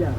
Ya.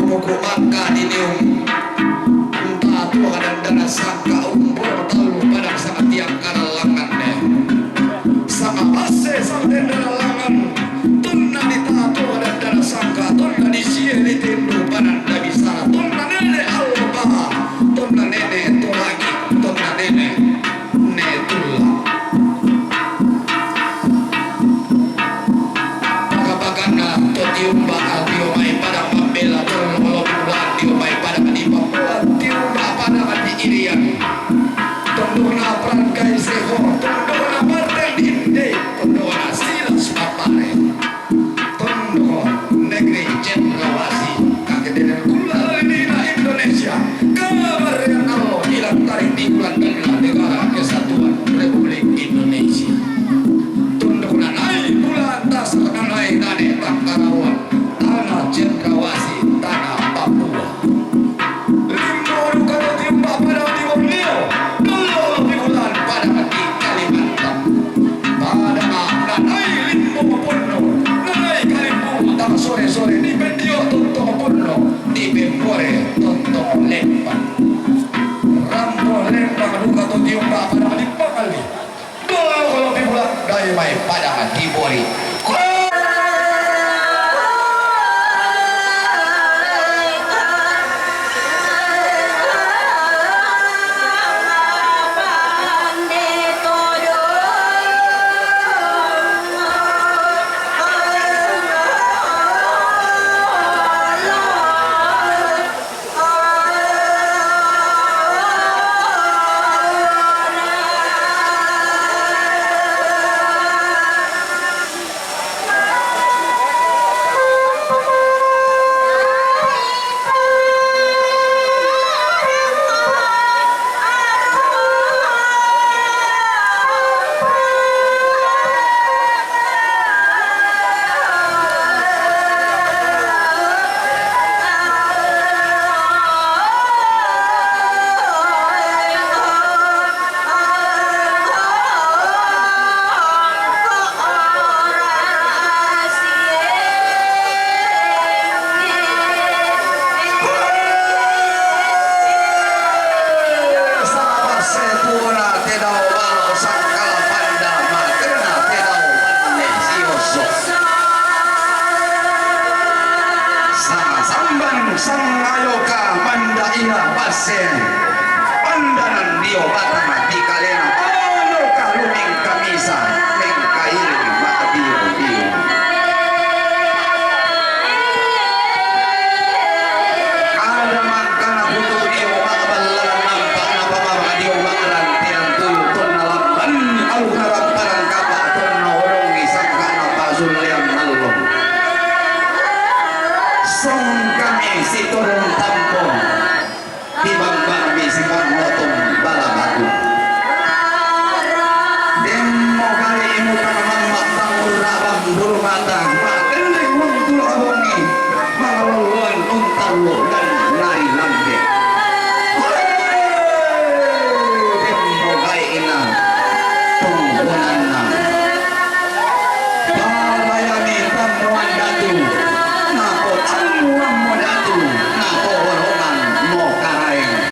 buku angka dinium entah Tuhan dan dana sangka umpur talu pada sangat tiang karalangan deh sama ase sampai daralangan tunna ditatu dan dana sangka tunna disia ditindu pada nabi sana tunna nenek Allah tunna nenek itu lagi tunna nenek netullah bagana totium bakal diomai pada membela tolong diomai pada dipapuan tiumba pada mati irian tondona perangkai seho tondona partai dinde tondona silas papare tondo negeri cendrawasih kakek dan kula lina Indonesia kabar yang Allah hilang tarik di bulan negara kesatuan Republik Indonesia tondona naik bulan tas naik naik Tangkarawan tanah cendrawasih tanah Papua limbo kalau timba pada di Borneo dulu di bulan pada di Kalimantan pada nanai limbo Pono nanai Kalimantan tang sore-sore di Bendio Tonto Pono di Bempore Tonto Lempang Rampo Lempang duka to timba pada di Pakali dulu kalau di bulan dai mai pada di Bori pandanan dio batang di kalena ono kaluming kamisa meng kaili maka bio kada mangkana butuh dio maka balalan mampana pamama dio bakalan tiang tuyu tonna lamban au haramparan kapa tonna orong isang kana pasul yang nalong song kami si turun